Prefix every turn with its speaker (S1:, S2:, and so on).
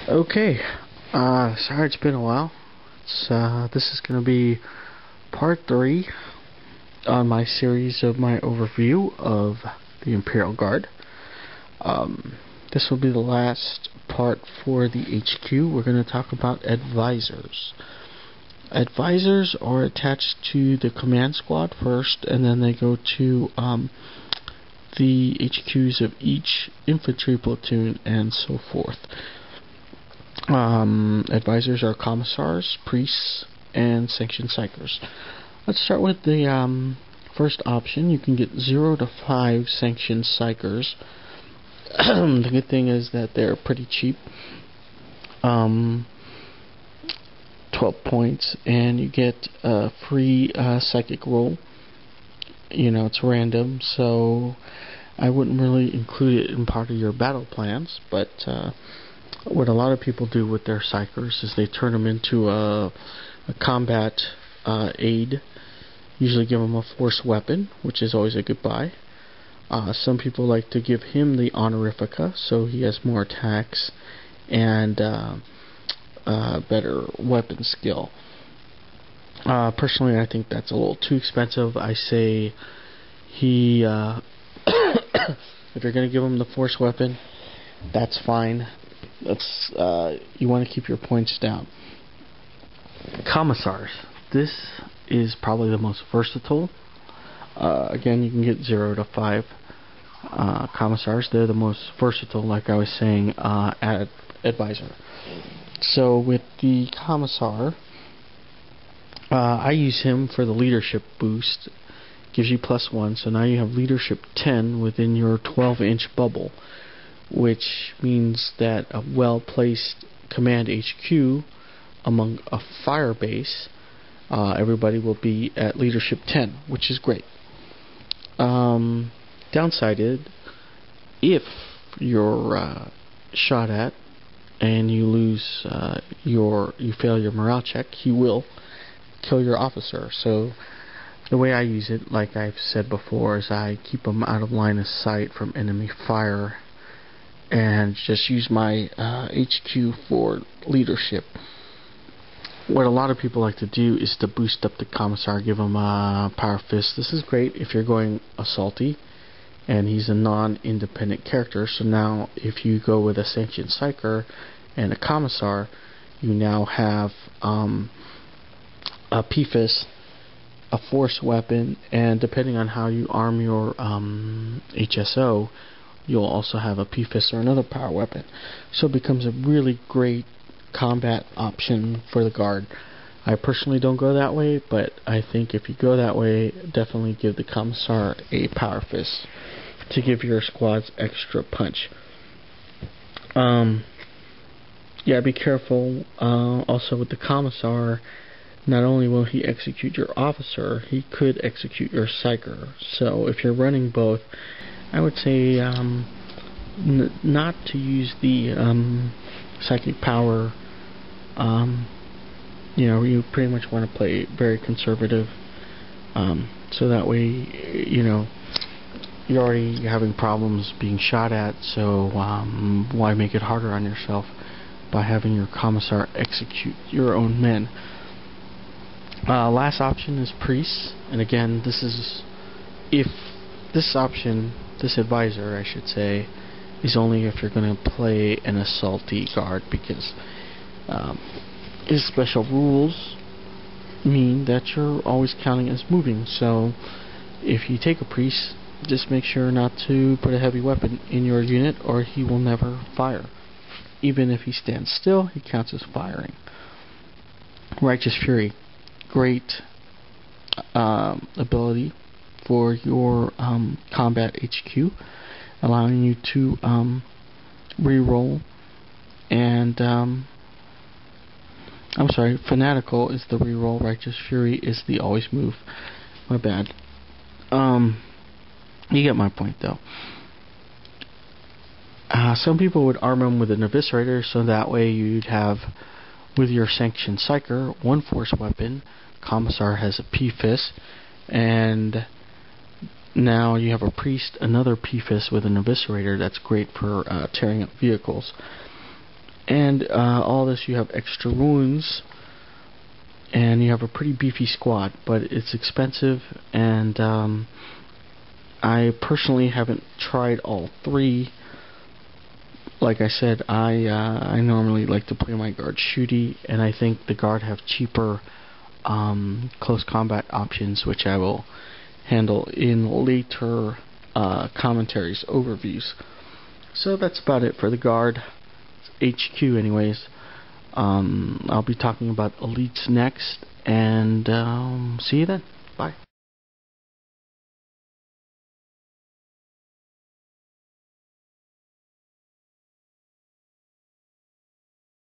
S1: Okay, sorry it's been a while. This is going to be part 3 on my series of my overview of the Imperial Guard. This will be the last part for the HQ. We're going to talk about advisors. Advisors are attached to the command squad first, and then they go to the HQs of each infantry platoon and so forth. Advisors are commissars, priests, and sanctioned psychers. Let's start with the first option. You can get 0 to 5 sanctioned psychers. The good thing is that they're pretty cheap. 12 points, and you get a free psychic roll. You know, it's random, so I wouldn't really include it in part of your battle plans, but what a lot of people do with their psychers is they turn them into a combat aid. Usually give him a force weapon, which is always a good buy. Some people like to give him the honorifica, so he has more attacks and better weapon skill. Personally, I think that's a little too expensive. I say he, if you're going to give him the force weapon, that's fine. That's you want to keep your points down. Commissars. This is probably the most versatile. Again, you can get 0 to 5 commissars. They're the most versatile, like I was saying, advisor. So with the commissar, I use him for the leadership boost. Gives you +1, so now you have leadership 10 within your 12-inch bubble, which means that a well-placed command HQ among a fire base, everybody will be at leadership 10, which is great. Downside is, if you're shot at and you lose you fail your morale check, he will kill your officer. So the way I use it, like I've said before, is I keep them out of line of sight from enemy fire and just use my HQ for leadership. What a lot of people like to do is to boost up the commissar, give him a power fist. This is great if you're going assaulty and he's a non-independent character. So now if you go with a sanctioned psyker and a commissar, you now have a P-fist, a force weapon, and depending on how you arm your HSO, you'll also have a P-fist or another power weapon. So it becomes a really great combat option for the guard. I personally don't go that way, but I think if you go that way, definitely give the commissar a power fist to give your squads extra punch. Yeah, be careful also with the commissar. Not only will he execute your officer, he could execute your psyker. So if you're running both, I would say not to use the psychic power. You know, you pretty much want to play very conservative, so that way, you know, you're already having problems being shot at, so why make it harder on yourself by having your commissar execute your own men. Last option is priests, and again, this is if this option, this advisor, I should say, is only if you're going to play an assaulty guard, because his special rules mean that you're always counting as moving. So if you take a priest, just make sure not to put a heavy weapon in your unit, or he will never fire. Even if he stands still, he counts as firing. Righteous Fury. Great ability for your combat HQ, allowing you to reroll, and I'm sorry, Fanatical is the reroll, Righteous Fury is the always move. My bad. You get my point though. Some people would arm him with an Eviscerator, so that way you'd have, with your sanctioned psyker, 1 force weapon. Commissar has a P-fist, and now you have a priest, another P-fist with an Eviscerator. That's great for tearing up vehicles. And all this, you have extra wounds, and you have a pretty beefy squad, but it's expensive, and I personally haven't tried all three. Like I said, I normally like to play my guard shooty, and I think the guard have cheaper close combat options, which I will handle in later commentaries, overviews. So that's about it for the guard. It's HQ anyways. I'll be talking about elites next, and see you then. Bye.